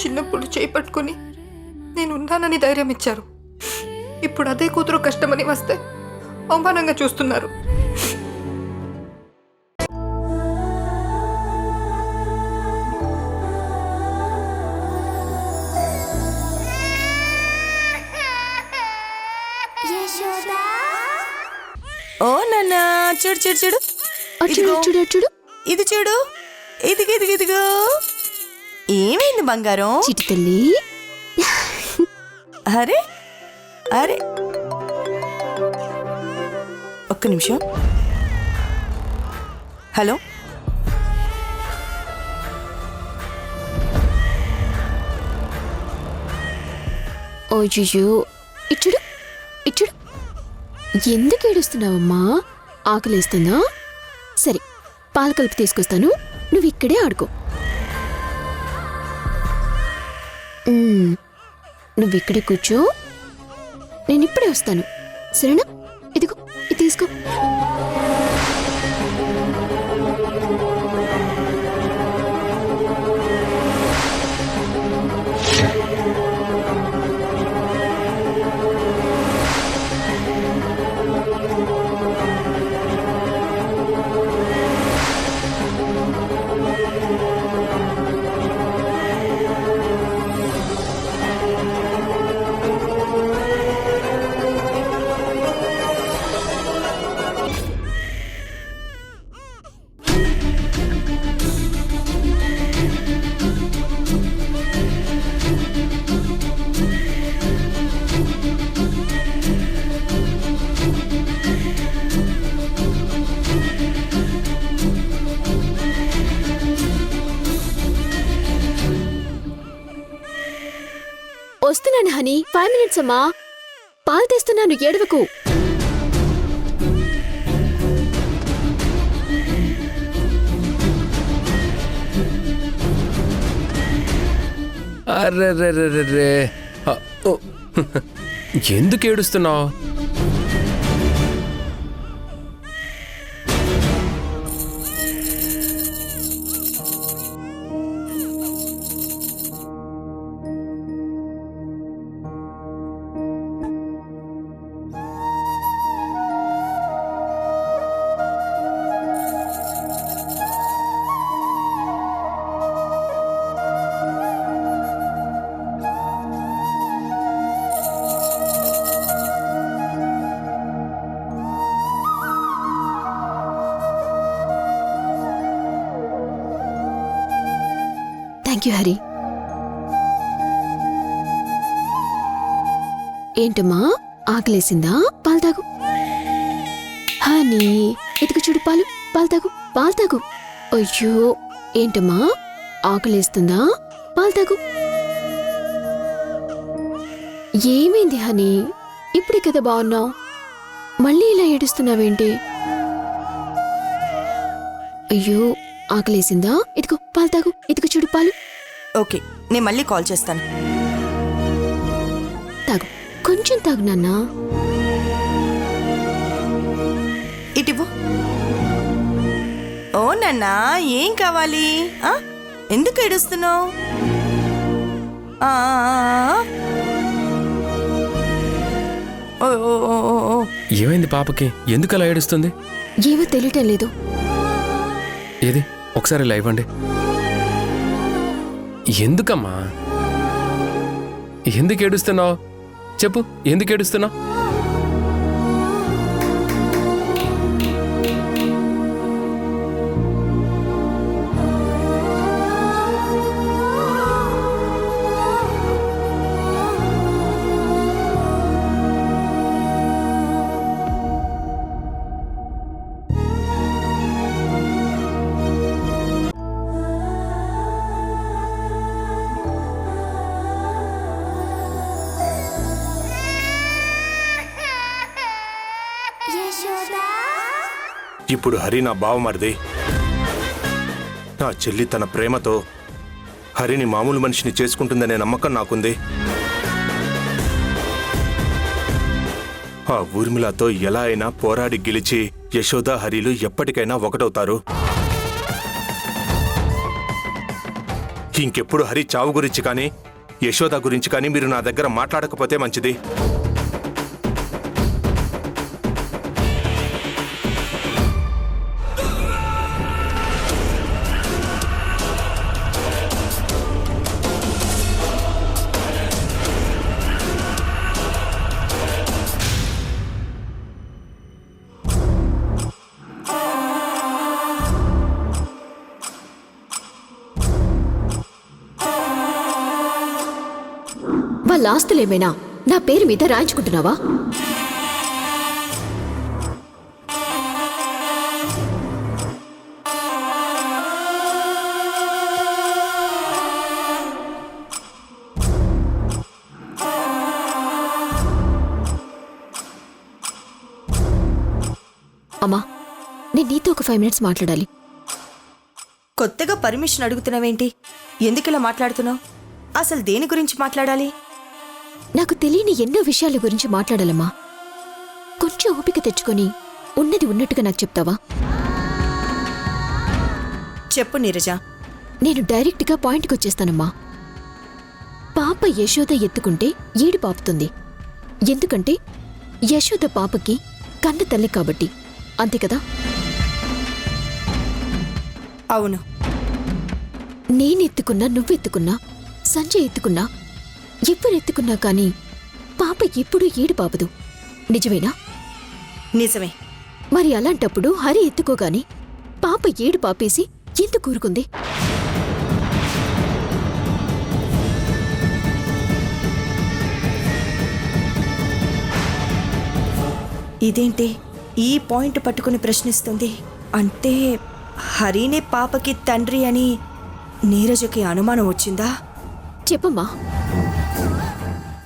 చిన్నప్పుడు చేయి పట్టుకుని నేను ఉన్నానని ధైర్యం ఇచ్చారు. ఇప్పుడు అదే కూతురు కష్టమని వస్తే అవమానంగా చూస్తున్నారు. ఓ నాన్న, చూడు చూడు చూడు, చూడు చూడు చూడు, ఇది చూడు, ఇదిగో ఇదిగో ఇదిగో. ఏమైంది బంగారం? చిటి తల్లి. అరే అరే, ఒక్క నిమిషం. హలో, ఓయ్యో, ఇచ్చుడు ఇచ్చుడు. ఎందుకు ఏడుస్తున్నావమ్మా? ఆకలేస్తుందా? సరే, పాలు కలిపి తీసుకొస్తాను, నువ్వు ఇక్కడే ఆడుకో. నువ్వు ఇక్కడే కూర్చో, నేను ఇప్పుడే వస్తాను, సరేనా? ఇదిగో, ఇది తీసుకో. వస్తున్నాను హనీ, 5 minutes అమ్మా. పాలు తెస్తున్నాను, ఏడవకు. అర్రే, ఎందుకు ఏడుస్తున్నావు? Thank you Hari. ఏంటమ్మా, ఆకలేసిందా? పాలు తాగు. హనీ, ఇదిగో చూడు, పాలు పాలు తాగు, పాలు తాగు. అయ్యో, ఏంటమ్మా, ఆకలేస్తుందా? పాలు తాగు. ఏమైంది హనీ? ఇప్పుడే కదా బాగున్నావు, మళ్ళీ ఇలా ఏడుస్తున్నావేంటి? అయ్యో, ఆకలేసిందా? ఇదిగో పాలు తాగు, ఇదిగో చూడు పాలు. ఓకే, నేను మళ్ళీ కాల్ చేస్తాను. తాగు, కొంచెం తాగు నాన్నా. ఇటివ్వు. ఓ నాన్న, ఏం కావాలి? ఎందుకు ఏడుస్తున్నావు? ఏమైంది పాపకి? ఎందుకు అలా ఏడుస్తుంది? ఏమో తెలియటం లేదు. ఏది ఒకసారి ఇలా ఇవ్వండి. ఎందుకమ్మా, ఎందుకు ఏడుస్తున్నావు? చెప్పు, ఎందుకు ఏడుస్తున్నావు? ఇప్పుడు హరి నా బావమరిది. నా చెల్లి తన ప్రేమతో హరిని మామూలు మనిషిని చేసుకుంటుందనే నమ్మకం నాకుంది. ఆ ఊర్మిళతో ఎలా అయినా పోరాడి గెలిచి యశోద హరిలు ఎప్పటికైనా ఒకటవుతారు. ఇంకెప్పుడు హరి చావు గురించి కానీ యశోద గురించి కానీ మీరు నా దగ్గర మాట్లాడకపోతే మంచిది. వాళ్ళ ఆస్తులేమైనా నా పేరు మీద రాయించుకుంటున్నావా? అమ్మా, నేను నీతో ఒక 5 minutes మాట్లాడాలి. కొత్తగా పర్మిషన్ అడుగుతున్నావేంటి? ఎందుకిలా మాట్లాడుతున్నావు? అసలు దేని గురించి మాట్లాడాలి? నాకు తెలియని ఎన్నో విషయాల గురించి మాట్లాడాలమ్మా. కొంచెం ఓపిక తెచ్చుకొని ఉన్నది ఉన్నట్టుగా నాకు చెప్తావా? చెప్పు నీరజ. నేను డైరెక్ట్గా పాయింట్కి వచ్చేస్తానమ్మా. పాప యశోద ఎత్తుకుంటే ఈడు పాపుతుంది. ఎందుకంటే యశోద పాపకి కన్న తల్లి కాబట్టి. అంతే కదా? అవును. నేనెత్తుకున్నా, నువ్వెత్తుకున్నా, సంజయ్ ఎత్తుకున్నా, ఎవరెత్తుకున్నా కానీ పాప ఎప్పుడూ ఈడు పాపదు. నిజమేనా? నిజమే. మరి అలాంటప్పుడు హరి ఎత్తుకోగాని పాప ఏడు పాపేసి ఎందుకు కూరుకుంది? ఇదేంటి ఈ పాయింట్ పట్టుకుని ప్రశ్నిస్తుంది? అంటే హరినే పాపకి తండ్రి అని నీరజకి అనుమానం వచ్చిందా? చెప్పమ్మా,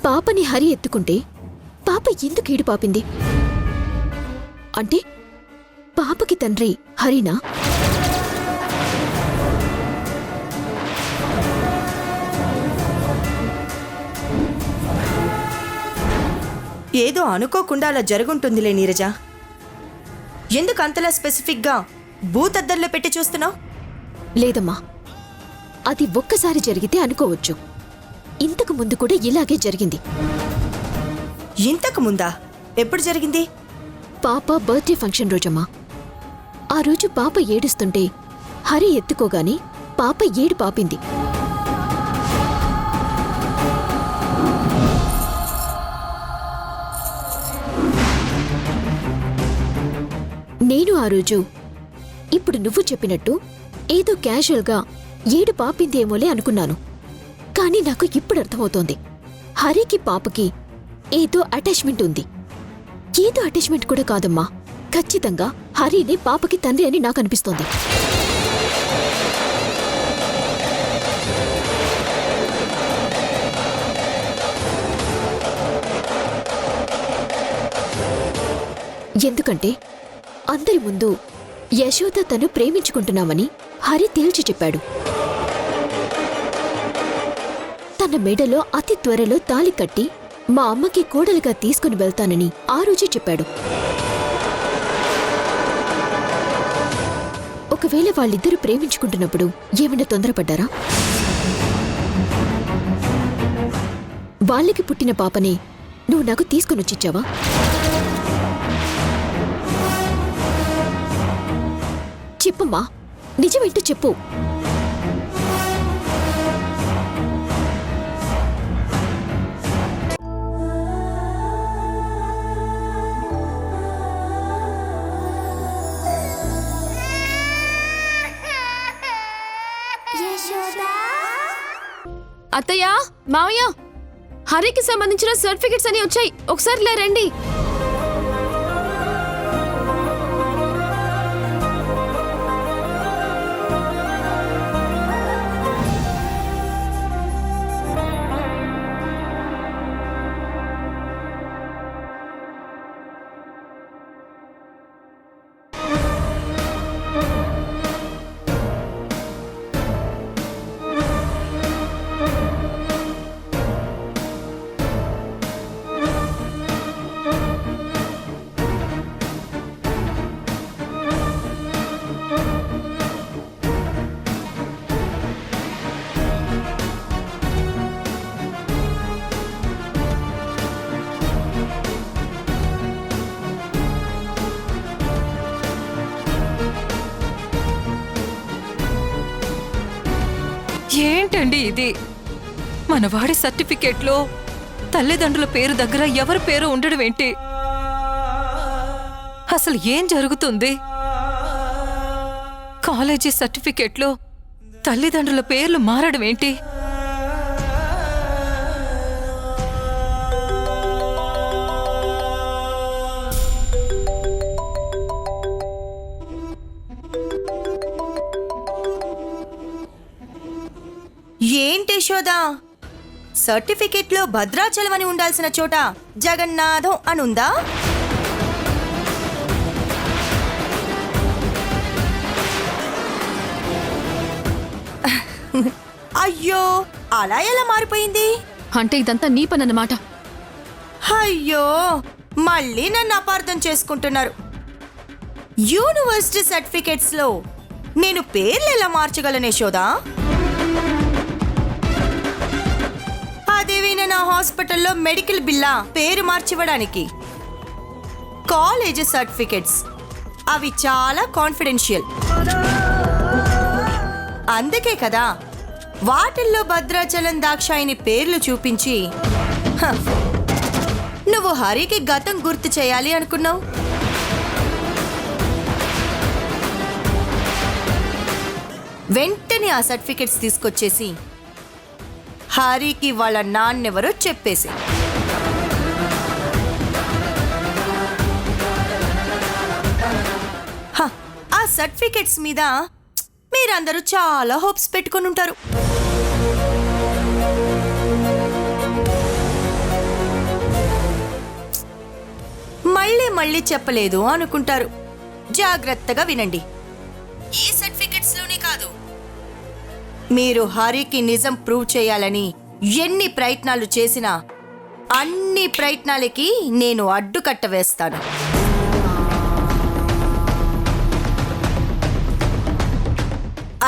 పాపని హరి ఎత్తుకుంటే పాప ఎందుకు ఈడు పాపింది? అంటే పాపకి తండ్రి హరినా? ఏదో అనుకోకుండా అలా జరుగుంటుందిలే నీరజ. ఎందుకు అంతలా స్పెసిఫిక్గా భూతద్దల్లో పెట్టి చూస్తున్నావు? లేదమ్మా, అది ఒక్కసారి జరిగితే అనుకోవచ్చు. ఇంతకు ముందు కూడా ఇలాగే జరిగింది. ఇంతకు ముందా? ఎప్పుడు జరిగింది? పాప బర్త్డే ఫంక్షన్ రోజమ్మా. ఆ రోజు పాప ఏడుస్తుంటే హరి ఎత్తుకోగాని పాప ఏడు పాపింది. నేను ఆ రోజు ఇప్పుడు నువ్వు చెప్పినట్టు ఏదో క్యాజువల్గా ఏడు పాపిందేమోలే అనుకున్నాను. కానీ నాకు ఇప్పుడు అర్థమవుతోంది, హరికి పాపకి ఏదో అటాచ్మెంట్ ఉంది. ఏదో అటాచ్మెంట్ కూడా కాదమ్మా, ఖచ్చితంగా హరినే పాపకి తండ్రి అని నాకు అనిపిస్తోంది. ఎందుకంటే అందరి ముందు యశోద తను ప్రేమించుకుంటున్నామని హరి తేల్చి చెప్పాడు. తన మెడలో అతి త్వరలో తాళి కట్టి మా అమ్మకి కోడలుగా తీసుకుని వెళ్తానని ఆ రోజే చెప్పాడు. ఒకవేళ వాళ్ళిద్దరూ ప్రేమించుకుంటున్నప్పుడు ఏమైనా తొందరపడ్డారా? వాళ్ళకి పుట్టిన పాపనే నువ్వు నాకు తీసుకునొచ్చిచ్చావా? చెప్పమ్మా, నిజమేంటో చెప్పు. అత్తయ్య, మావయ్య, హరికి సంబంధించిన సర్టిఫికెట్స్ అని వచ్చాయి, ఒకసారి ఇలా రండి. ఏంటండి ఇది? మనవాడి సర్టిఫికేట్లో తల్లిదండ్రుల పేరు దగ్గర ఎవరి పేరు ఉండడం ఏంటి? అసలు ఏం జరుగుతుంది? కాలేజీ సర్టిఫికేట్లో తల్లిదండ్రుల పేర్లు మారడం ఏంటి? ఏంటి యశోదా, సర్టిఫికెట్లో భద్రాచలం అని ఉండాల్సిన చోట జగన్నాథం అని ఉందా? అయ్యో, అలా ఎలా మారిపోయింది? అంటే ఇదంతా నీ పని అన్నమాట. అయ్యో, మళ్ళీ నన్ను అపార్థం చేసుకుంటున్నారు. యూనివర్సిటీ సర్టిఫికెట్స్ లో నేను పేర్లు ఎలా మార్చగలను యశోదా? అదేవైనా నా హాస్పిటల్లో మెడికల్ బిల్లా పేరు మార్చివ్వడానికి? కాలేజ్ సర్టిఫికెట్స్ అవి చాలా కాన్ఫిడెన్షియల్. అందుకే కదా వాటిల్లో భద్రాచలం దాక్షాయిని పేర్లు చూపించి నువ్వు హరికి గతం గుర్తు చేయాలి అనుకున్నావు. వెంటనే ఆ సర్టిఫికెట్స్ తీసుకొచ్చేసి హరికి వాళ్ళ నాన్నెవరో చెప్పేసి ఆ సర్టిఫికెట్స్ మీద మీరందరూ చాలా హోప్స్ పెట్టుకొని ఉంటారు. మళ్ళీ మళ్ళీ చెప్పలేదు అనుకుంటారు. జాగ్రత్తగా వినండి. ఈ సర్టిఫికెట్స్ లోనే కాదు, మీరు హరికి నిజం ప్రూవ్ చేయాలని ఎన్ని ప్రయత్నాలు చేసినా అన్ని ప్రయత్నాలకి నేను అడ్డుకట్ట వేస్తాను.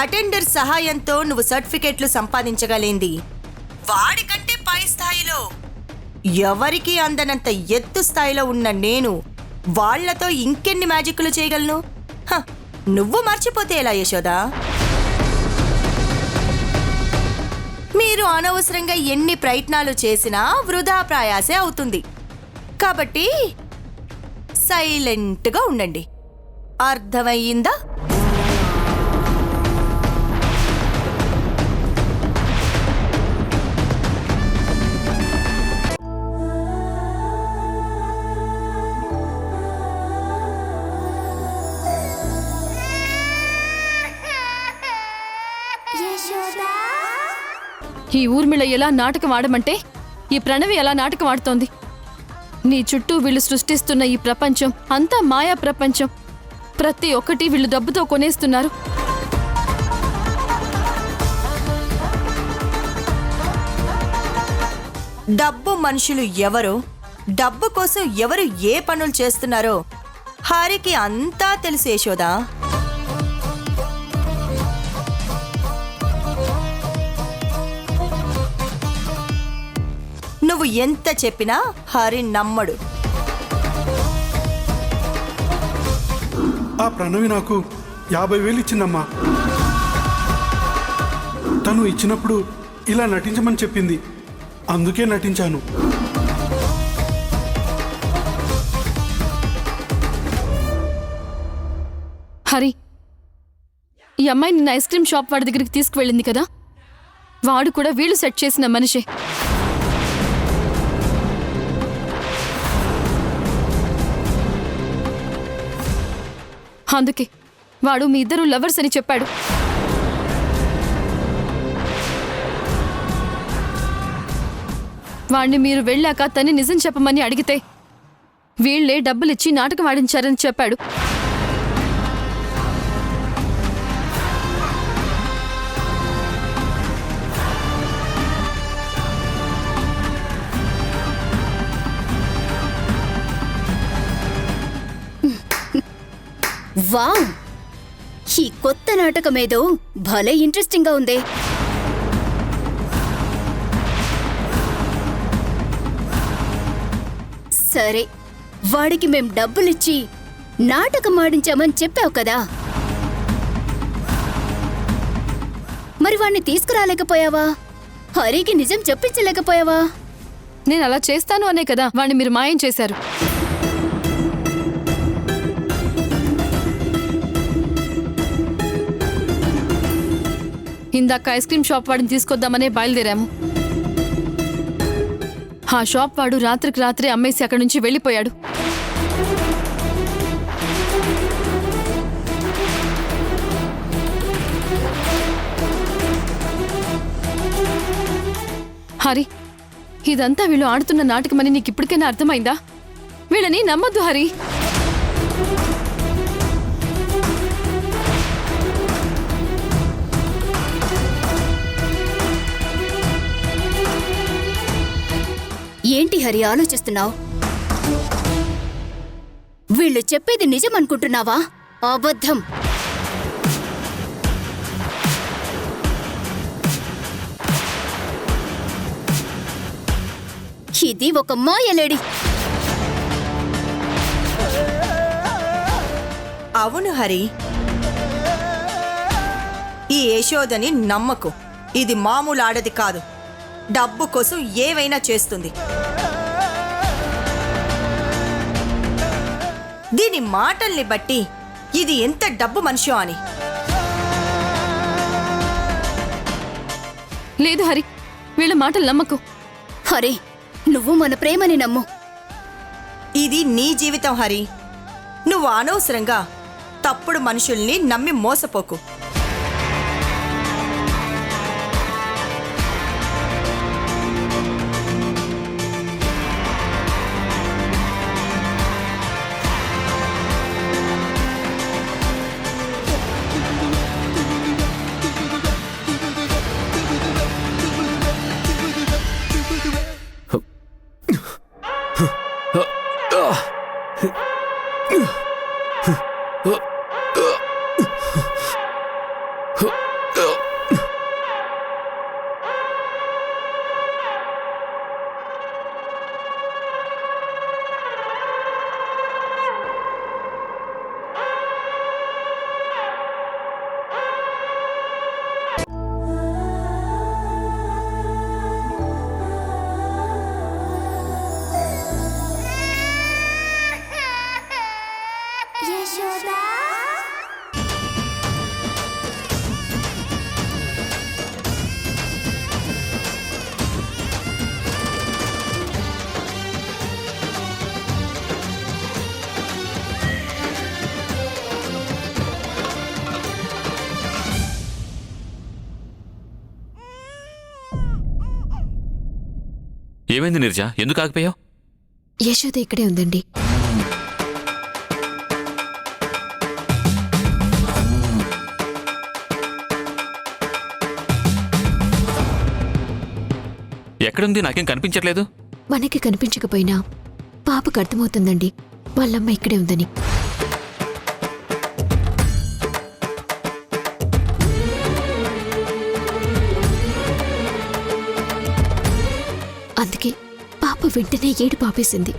అటెండర్ సహాయంతో నువ్వు సర్టిఫికెట్లు సంపాదించగలేంది వాడికంటే పై స్థాయిలో ఎవరికి అందనంత ఎత్తు స్థాయిలో ఉన్న నేను వాళ్లతో ఇంకెన్ని మ్యాజిక్లు చేయగలను? నువ్వు మర్చిపోతే ఎలా యశోదా? మీరు అనవసరంగా ఎన్ని ప్రయత్నాలు చేసినా వృధా ప్రయాసే అవుతుంది. కాబట్టి సైలెంట్గా ఉండండి. అర్థమయ్యిందా? ఈ ఊర్మిళ ఎలా నాటకం ఆడమంటే ఈ ప్రణవి ఎలా నాటకం ఆడుతోంది. నీ చుట్టూ వీళ్ళు సృష్టిస్తున్న ఈ ప్రపంచం అంతా మాయా ప్రపంచం. ప్రతి ఒక్కటి వీళ్ళు డబ్బుతో కొనేస్తున్నారు. డబ్బు మనుషులు ఎవరో, డబ్బు కోసం ఎవరు ఏ పనులు చేస్తున్నారో హరికి అంతా తెలుసు యశోదా. నువ్వు ఎంత చెప్పినా హరి నమ్మడు. ఆ ప్రణవి నాకు 50,000 ఇచ్చిందమ్మా. తను ఇచ్చినప్పుడు ఇలా నటించమని చెప్పింది, అందుకే నటించాను. హరి, ఈ అమ్మాయి నిన్న ఐస్ క్రీమ్ షాప్ వాడి దగ్గరికి తీసుకువెళ్ళింది కదా, వాడు కూడా వీళ్ళు సెట్ చేసిన మనిషే. అందుకే వాడు మీ ఇద్దరు లవర్స్ అని చెప్పాడు. వాణ్ణి మీరు వెళ్ళాక తన్ని నిజం చెప్పమని అడిగితే వీళ్లే డబ్బులిచ్చి నాటకం ఆడించారని చెప్పాడు. వావ్, ఈ కొత్త నాటకమేదో భలే ఇంట్రెస్టింగ్ గా ఉంది. సరే, వాడికి మేం డబ్బులిచ్చి నాటకం ఆడించామని చెప్పావు కదా, మరి వాణ్ణి తీసుకురాలేకపోయావా? హరికి నిజం చెప్పించలేకపోయావా? నేను అలా చేస్తాను అనే కదా వాణ్ణి మీరు మాయం చేశారు. ఇందాక ఐస్ క్రీమ్ షాప్ వాడిని తీసుకొద్దామనే బయలుదేరాము. ఆ షాప్ వాడు రాత్రికి రాత్రే అమ్మేసి అక్కడి నుంచి వెళ్ళిపోయాడు. హరి, ఇదంతా వీళ్ళు ఆడుతున్న నాటకమని నీకు ఇప్పటికైనా అర్థమైందా? వీళ్ళని నమ్మొద్దు హరి. ఏంటి హరి ఆలోచిస్తున్నావు? వీళ్ళు చెప్పేది నిజం అనుకుంటున్నావా? అబద్ధం. ఇది ఒక మాయలేడి. అవును హరి, ఈ యశోదని నమ్మకు. ఇది మామూలు ఆడది కాదు. డబ్బు కోసం ఏవైనా చేస్తుంది. దీని మాటల్ని బట్టి ఇది ఎంత డబ్బు మనిషో అని. లేదు హరి, వీళ్ళ మాటలు నమ్మకు. హరి, నువ్వు మన ప్రేమని నమ్ము. ఇది నీ జీవితం హరి. నువ్వు అనవసరంగా తప్పుడు మనుషుల్ని నమ్మి మోసపోకు. ఏమైంది నిర్జా? ఎందుకు ఆగిపోయావు? యశోద ఇక్కడే ఉందండి. ఎక్కడుంది? నాకేం కనిపించట్లేదు. మనకి కనిపించకపోయినా పాపకు అర్థమవుతుందండి వాళ్ళమ్మ ఇక్కడే ఉందని. అందుకే పాప వెంటనే ఏడు పాపేసింది.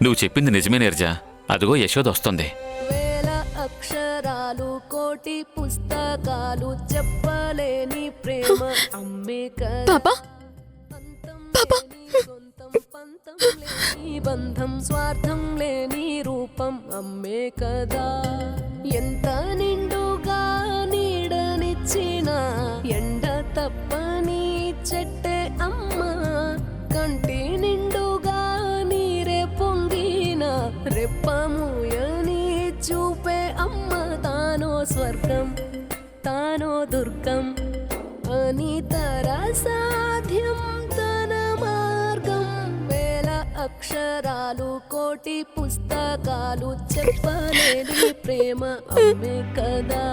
నువ్వు చెప్పింది నిజమే నిర్జా. అదిగో యశోద వస్తుంది. వేల అక్షరాలు కోటి పుస్తకాలు చెప్పలేని ప్రేమ అమ్మే కదా. సొంతం పంతం లేని బంధం, స్వార్థం లేని రూపం అమ్మే కదా. ఎంత నిండుగా నీడనిచ్చిన ఎండ తప్పని చెట్టే అమ్మ. కంటి నిండుగా నీరే పొంగిన రెప్పమూయని చూపే అమ్మ. తానో స్వర్గం తానో దుర్గం అని సాధ్యం తన మార్గం. వేల అక్షరాలు కోటి పుస్తకాలు చెప్పలేని ప్రేమ అమ్మే కదా.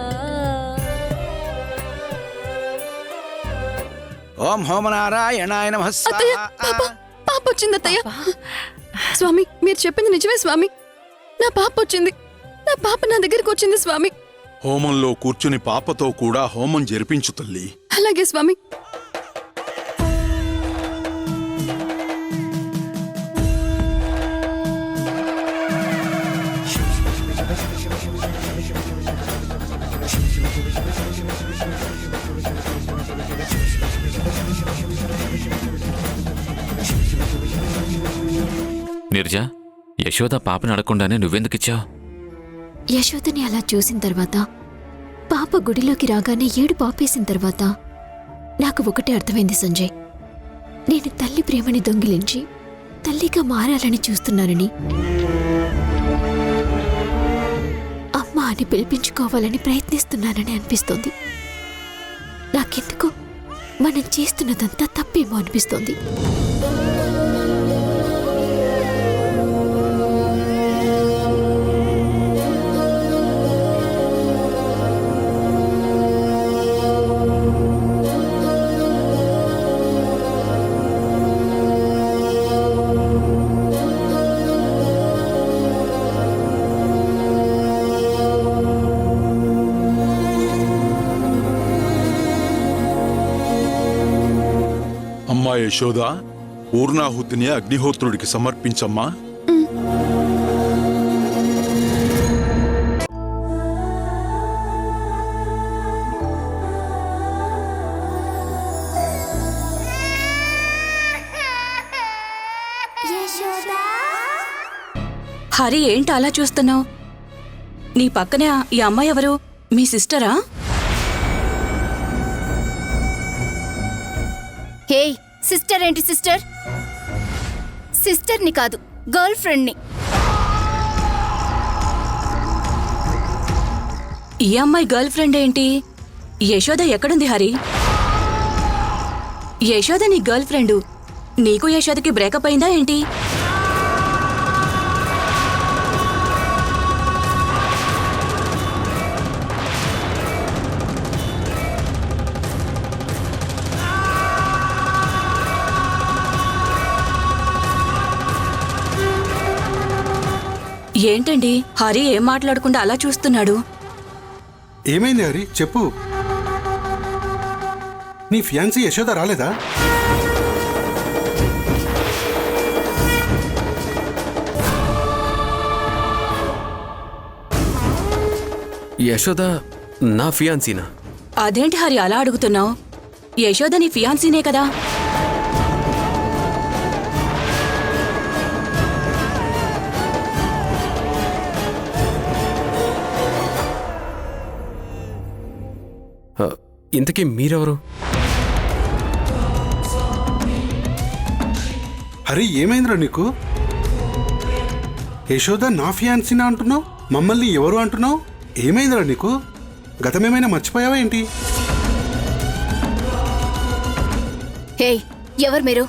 ఓం హోమనారాయణాయ నమః. పాప వచ్చింది అత్తయ్య. స్వామి, మీరు చెప్పింది నిజమే స్వామి. నా పాప వచ్చింది. నా పాప నా దగ్గరికి వచ్చింది స్వామి. హోమంలో కూర్చుని పాపతో కూడా హోమం జరిపించు తల్లి. అలాగే స్వామి. నిర్జా, యశోద పాపని అడగకుండానే నువ్వెందుకిచ్చావు? యశోదని అలా చూసిన తర్వాత, పాప గుడిలోకి రాగానే ఏడు పాపేసిన తర్వాత నాకు ఒకటే అర్థమైంది సంజయ్. నేను తల్లి ప్రేమని దొంగిలించి తల్లిగా మారాలని చూస్తున్నానని, అమ్మ అని పిలిపించుకోవాలని ప్రయత్నిస్తున్నానని అనిపిస్తోంది. నాకెందుకో మనం చేస్తున్నదంతా తప్పేమో అనిపిస్తోంది. అమ్మా యశోద, పూర్ణాహుతిని అగ్నిహోత్రుడికి సమర్పించమ్మా. హరి, ఏంటి అలా చూస్తున్నావు? నీ పక్కనే ఈ అమ్మాయి ఎవరు? మీ సిస్టరా? హే, సిస్టర్ ఏంటి సిస్టర్? సిస్టర్ని కాదు, గర్ల్ ఫ్రెండ్ని. ఈ అమ్మాయి గర్ల్ ఫ్రెండ్ ఏంటి? యశోద ఎక్కడుంది హరి? యశోద నీ గర్ల్ ఫ్రెండు. నీకు యశోదకి బ్రేకప్ అయిందా ఏంటి? ఏంటండి, హరి ఏం మాట్లాడకుండా అలా చూస్తున్నాడు? ఏమైంది హరి, చెప్పు. నీ ఫియాన్సీ యశోద రాలేదా? యశోద నా ఫియాన్సీనా? అదేంటి హరి అలా అడుగుతున్నావు? యశోద నీ ఫియాన్సీనే కదా. ఇంతకీ మీరెవరు? హరి, ఏమైందిరా నీకు? యశోద నా ఫియాన్సీనా అంటున్నావు, మమ్మల్ని ఎవరు అంటున్నావు? ఏమైందిరా నీకు? గతమేమైనా మర్చిపోయావా ఏంటి? హే, ఎవరు మీరు?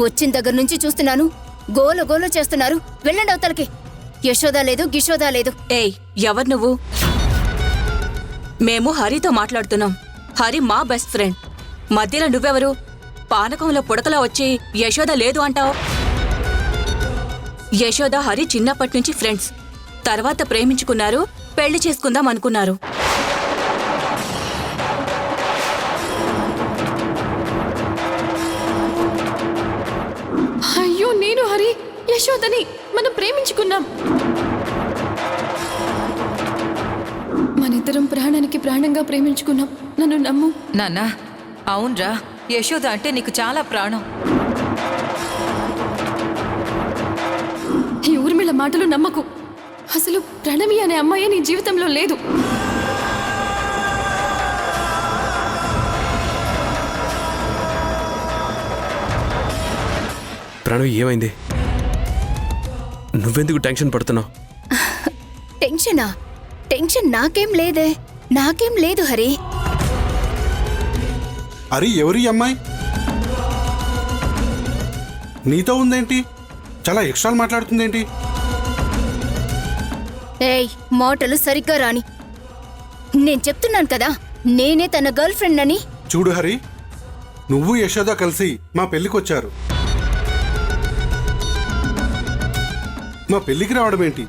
వచ్చిన దగ్గర నుంచి చూస్తున్నాను, గోల గోల చేస్తున్నారు. వెళ్ళండి అవతలకి. యశోద లేదు, గిశోద లేదు. ఏయ్, ఎవరు నువ్వు? మేము హరితో మాట్లాడుతున్నాం. హరి మా బెస్ట్ ఫ్రెండ్. మధ్యలో నువ్వెవరు? పానకంలో పుడకలా వచ్చి యశోద లేదు అంటావు. యశోద హరి చిన్నప్పటి నుంచి ఫ్రెండ్స్. తర్వాత ప్రేమించుకున్నారు, పెళ్లి చేసుకుందాం అనుకున్నారు. అయ్యో, నేను హరి యశోదని మనం ప్రేమించుకున్నాం. మనిద్దరం ప్రాణానికి ప్రాణంగా ప్రేమించుకున్నాం. నన్ను నమ్ము. నాన్నా, అవునరా, యశోద అంటే నీకు చాలా ప్రాణం. ఈ ఊర్మిళ మాటలు నమ్మకు. అసలు ప్రణవి అనే అమ్మాయి నీ జీవితంలో లేదు. ప్రణవి, ఏమైంది? నువ్వెందుకు టెన్షన్ పడుతున్నావు? టెన్షనా? టెన్షన్ నాకేం లేదే. నాకేం లేదు హరి. హరి, ఎవరి అమ్మాయి? నీతో ఉందేంటి? చాలా ఎక్స్ట్రా మాట్లాడుతుందేంటి? ఏయ్, మాటలు సరిగ్గా రాని. నేను చెప్తున్నాను కదా, నేనే తన గర్ల్ ఫ్రెండ్ అని. చూడు హరి, నువ్వు యశోద కలిసి మా పెళ్లికొచ్చారు. మా పెళ్లికి రావడం ఏంటి?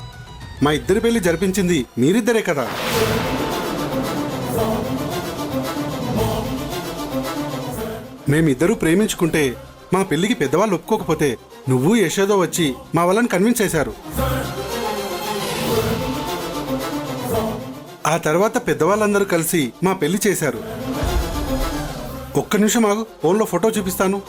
మా ఇద్దరి పెళ్లి జరిపించింది మీరిద్దరే కదా. మేమిద్దరూ ప్రేమించుకుంటే మా పెళ్లికి పెద్దవాళ్ళు ఒప్పుకోకపోతే నువ్వు యశోద వచ్చి మా వాళ్ళని కన్విన్స్ చేశారు. ఆ తర్వాత పెద్దవాళ్ళందరూ కలిసి మా పెళ్లి చేశారు. ఒక్క నిమిషం ఆగు, ఫోన్లో ఫోటో చూపిస్తాను.